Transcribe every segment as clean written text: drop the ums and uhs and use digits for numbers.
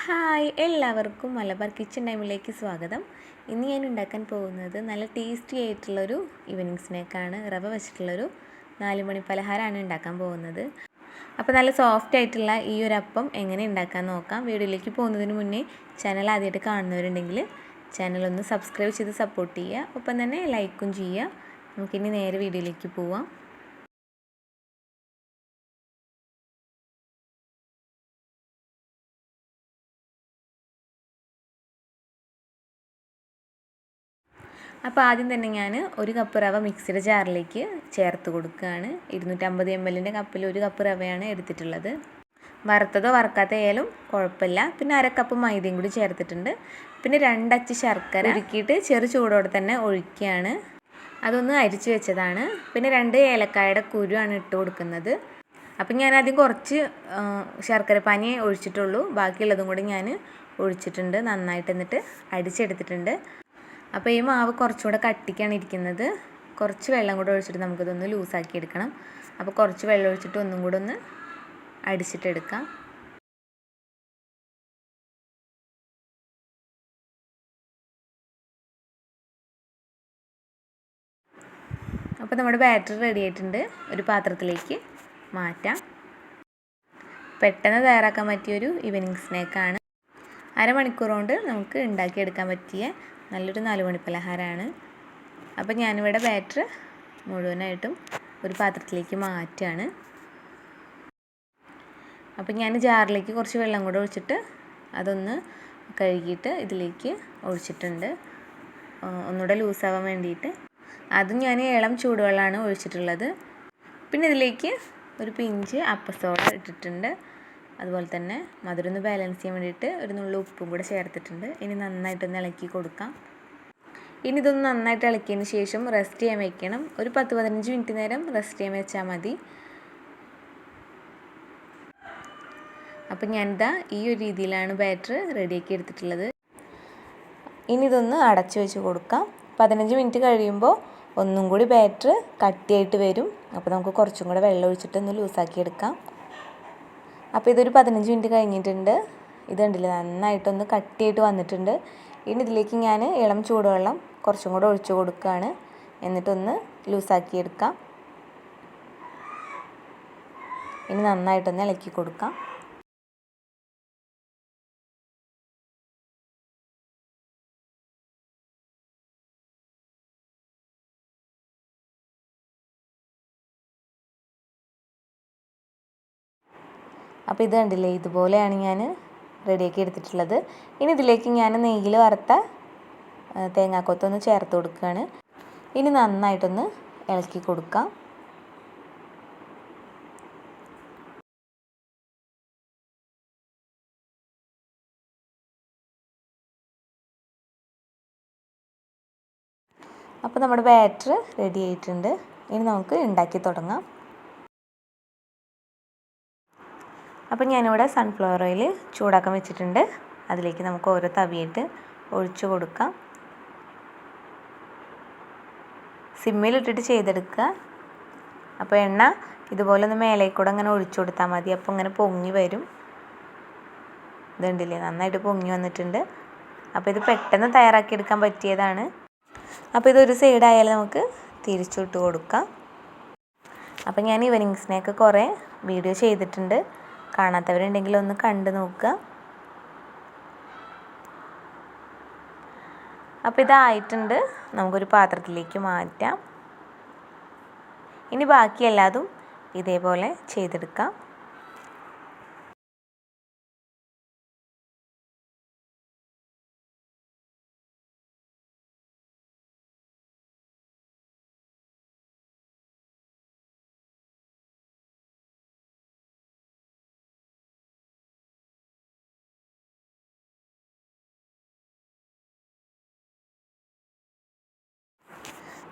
Hi, എല്ലാവർക്കും Malabar kitchen ടൈമിലേക്ക് സ്വാഗതം. ഇന്ന് ഞാൻ ഉണ്ടാക്കാൻ പോകുന്നത് നല്ല ടേസ്റ്റി ആയിട്ടുള്ളൊരു ഈവനിങ് സ്നാക്കാണ്. റവ വെച്ചിട്ടുള്ളൊരു 4 മണി പലഹാരമാണ് ഉണ്ടാക്കാൻ പോകുന്നത്. അപ്പോൾ നല്ല സോഫ്റ്റ് ആയിട്ടുള്ള ഈ ഒരു അപ്പം എങ്ങനെ ഉണ്ടാക്കാൻ നോക്കാം. വീഡിയോയിലേക്ക് പോകുന്നതിന് മുന്നേ ചാനൽ ആദ്യമായിട്ട് കാണുന്നവരുണ്ടെങ്കിൽ ചാനലൊന്ന് സബ്സ്ക്രൈബ് ചെയ്ത് സപ്പോർട്ട് ചെയ്യുക. ഒപ്പം തന്നെ ലൈക്കും ചെയ്യുക. നമുക്കിനി നേരെ വീഡിയോയിലേക്ക് പോവാം. അപ്പോൾ ആദ്യം തന്നെ ഞാൻ 1 കപ്പ് റവ മിക്സിയുടെ ജാറിലേക്ക് ചേർത്ത് കൊടുക്കുകയാണ്. 250 ml കപ്പിൽ 1 കപ്പ് റവയാണ് എടുത്തിട്ടുള്ളത്. വറുത്തതോ വറുക്കാത്തയാലും കുഴപ്പമില്ല. പിന്നെ 1/2 കപ്പ് മൈദയും കൂടി ചേർത്തിട്ടുണ്ട്. പിന്നെ 2 അച്ച് ശർക്കര ഉരുക്കിയിട്ട് ചെറു ചൂടോടെ തന്നെ ഒഴിക്കുകയാണ്. അതൊന്ന് അരിച്ച് വെച്ചതാണ്. പിന്നെ 2 ഏലക്കായുടെ കുരുവാണ് ഇട്ട് കൊടുക്കുന്നത്. അപ്പം ഞാൻ ആദ്യം കുറച്ച് ശർക്കര പാനി ഒഴിച്ചിട്ടുള്ളൂ. ബാക്കിയുള്ളതും കൂടി ഞാൻ ഒഴിച്ചിട്ടുണ്ട്. നന്നായിട്ട് എന്നിട്ട് അടിച്ചെടുത്തിട്ടുണ്ട്. അപ്പോൾ ഈ മാവ് കുറച്ചുകൂടെ കട്ടിക്കാണ് ഇരിക്കുന്നത്. കുറച്ച് വെള്ളം കൂടെ ഒഴിച്ചിട്ട് നമുക്കിതൊന്ന് ലൂസാക്കി എടുക്കണം. അപ്പോൾ കുറച്ച് വെള്ളം ഒഴിച്ചിട്ട് ഒന്നും കൂടെ ഒന്ന് അടിച്ചിട്ടെടുക്കാം. അപ്പോൾ നമ്മുടെ ബാറ്റർ റെഡി ആയിട്ടുണ്ട്. ഒരു പാത്രത്തിലേക്ക് മാറ്റാം. പെട്ടെന്ന് തയ്യാറാക്കാൻ പറ്റിയൊരു ഈവനിങ് സ്നാക്കാണ്. അരമണിക്കൂർ കൊണ്ട് നമുക്ക് ഉണ്ടാക്കിയെടുക്കാൻ പറ്റിയ നല്ലൊരു 4 മണി പലഹാരമാണ്. അപ്പോൾ ഞാനിവിടെ ബാറ്റർ മുഴുവനായിട്ടും ഒരു പാത്രത്തിലേക്ക് മാറ്റുകയാണ്. അപ്പോൾ ഞാൻ ജാറിലേക്ക് കുറച്ച് വെള്ളം കൂടെ ഒഴിച്ചിട്ട് അതൊന്ന് കഴുകിയിട്ട് ഇതിലേക്ക് ഒഴിച്ചിട്ടുണ്ട്, ഒന്നുകൂടെ ലൂസാവാൻ വേണ്ടിയിട്ട്. അതും ഞാൻ ഇളം ചൂടുവെള്ളമാണ് ഒഴിച്ചിട്ടുള്ളത്. പിന്നെ ഇതിലേക്ക് ഒരു പിഞ്ച് അപ്പസോഡ ഇട്ടിട്ടുണ്ട്. അതുപോലെ തന്നെ മധുരം ഒന്ന് ബാലൻസ് ചെയ്യാൻ വേണ്ടിയിട്ട് ഒരു നുള്ളു ഉപ്പും കൂടെ ചേർത്തിട്ടുണ്ട്. ഇനി നന്നായിട്ടൊന്ന് ഇളക്കി കൊടുക്കാം. ഇനി ഇതൊന്ന് നന്നായിട്ട് ഇളക്കിയതിന് ശേഷം റെസ്റ്റ് ചെയ്യാൻ വയ്ക്കണം. ഒരു 10-15 മിനിറ്റ് നേരം റെസ്റ്റ് ചെയ്യാൻ വെച്ചാൽ മതി. അപ്പം ഞാനിതാ ഈ ഒരു രീതിയിലാണ് ബാറ്റർ റെഡിയാക്കി എടുത്തിട്ടുള്ളത്. ഇനി ഇതൊന്ന് അടച്ചു വെച്ച് കൊടുക്കാം. 15 മിനിറ്റ് കഴിയുമ്പോൾ ഒന്നും കൂടി ബാറ്റർ കട്ടിയായിട്ട് വരും. അപ്പോൾ നമുക്ക് കുറച്ചും കൂടെ വെള്ളം ഒഴിച്ചിട്ടൊന്ന് ലൂസാക്കി എടുക്കാം. അപ്പോൾ ഇതൊരു 15 മിനിറ്റ് കഴിഞ്ഞിട്ടുണ്ട്. ഇത് കണ്ടില്ലേ, നന്നായിട്ടൊന്ന് കട്ടിയായിട്ട് വന്നിട്ടുണ്ട്. ഇനി ഇതിലേക്ക് ഞാൻ ഇളം ചൂടുവെള്ളം കുറച്ചും കൂടെ ഒഴിച്ചു കൊടുക്കുകയാണ്. എന്നിട്ടൊന്ന് ലൂസാക്കി എടുക്കാം. ഇനി നന്നായിട്ടൊന്ന് ഇളക്കി കൊടുക്കാം. അപ്പോൾ ഇത് കണ്ടില്ലേ, ഇതുപോലെയാണ് ഞാൻ റെഡിയാക്കി എടുത്തിട്ടുള്ളത്. ഇനി ഇതിലേക്ക് ഞാൻ നെയ്യിൽ വറുത്ത തേങ്ങാക്കൊത്തൊന്ന് ചേർത്ത് കൊടുക്കുകയാണ്. ഇനി നന്നായിട്ടൊന്ന് ഇളക്കി കൊടുക്കാം. അപ്പോൾ നമ്മുടെ ബാറ്റർ റെഡി ആയിട്ടുണ്ട്. ഇനി നമുക്ക് ഉണ്ടാക്കി തുടങ്ങാം. അപ്പം ഞാനിവിടെ സൺഫ്ലവർ ഓയിൽ ചൂടാക്കാൻ വെച്ചിട്ടുണ്ട്. അതിലേക്ക് നമുക്ക് ഓരോ തവിയായിട്ട് ഒഴിച്ചു കൊടുക്കാം. സിമ്മിലിട്ടിട്ട് ചെയ്തെടുക്കുക. അപ്പോൾ എണ്ണ ഇതുപോലെ ഒന്ന് മേലേക്കൂടെ അങ്ങനെ ഒഴിച്ചു കൊടുത്താൽ മതി. അപ്പോൾ ഇങ്ങനെ പൊങ്ങി വരും. ഇതുണ്ടല്ലേ, നന്നായിട്ട് പൊങ്ങി വന്നിട്ടുണ്ട്. അപ്പോൾ ഇത് പെട്ടെന്ന് തയ്യാറാക്കിയെടുക്കാൻ പറ്റിയതാണ്. അപ്പോൾ ഇതൊരു സൈഡായാലും നമുക്ക് തിരിച്ചിട്ട് കൊടുക്കാം. അപ്പോൾ ഞാൻ ഈവനിങ് സ്നാക്ക് കുറേ വീഡിയോ ചെയ്തിട്ടുണ്ട്. കാണാത്തവരുണ്ടെങ്കിൽ ഒന്ന് കണ്ടു നോക്കുക. അപ്പോൾ ഇതായിട്ടുണ്ട്. നമുക്കൊരു പാത്രത്തിലേക്ക് മാറ്റാം. ഇനി ബാക്കി എല്ലാതും ഇതേപോലെ ചെയ്തെടുക്കാം.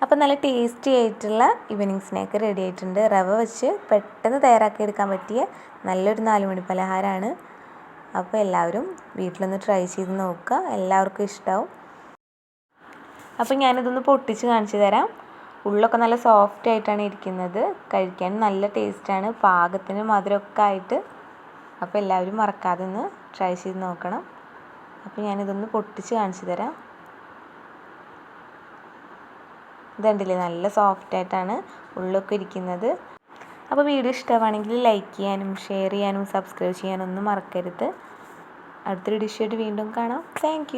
അപ്പോൾ നല്ല ടേസ്റ്റി ആയിട്ടുള്ള ഈവനിങ് സ്നാക്ക് റെഡി ആയിട്ടുണ്ട്. റവ വെച്ച് പെട്ടെന്ന് തയ്യാറാക്കിയെടുക്കാൻ പറ്റിയ നല്ലൊരു 4 മണി പലഹാരമാണ്. അപ്പോൾ എല്ലാവരും വീട്ടിലൊന്ന് ട്രൈ ചെയ്ത് നോക്കുക. എല്ലാവർക്കും ഇഷ്ടമാവും. അപ്പോൾ ഞാനിതൊന്ന് പൊട്ടിച്ച് കാണിച്ചു തരാം. ഉള്ളൊക്കെ നല്ല സോഫ്റ്റ് ആയിട്ടാണ് ഇരിക്കുന്നത്. കഴിക്കാൻ നല്ല ടേസ്റ്റാണ്. പാകത്തിന് മധുരമൊക്കെ ആയിട്ട് അപ്പോൾ എല്ലാവരും മറക്കാതെ ഒന്ന് ട്രൈ ചെയ്ത് നോക്കണം. അപ്പോൾ ഞാനിതൊന്ന് പൊട്ടിച്ച് കാണിച്ചു തരാം. ഇതുണ്ടല്ലേ, നല്ല സോഫ്റ്റായിട്ടാണ് ഉള്ളൊക്കെ ഇരിക്കുന്നത്. അപ്പോൾ വീഡിയോ ഇഷ്ടമാണെങ്കിൽ ലൈക്ക് ചെയ്യാനും ഷെയർ ചെയ്യാനും സബ്സ്ക്രൈബ് ചെയ്യാനും ഒന്നും മറക്കരുത്. അടുത്തൊരു ഡിഷായിട്ട് വീണ്ടും കാണാം. താങ്ക്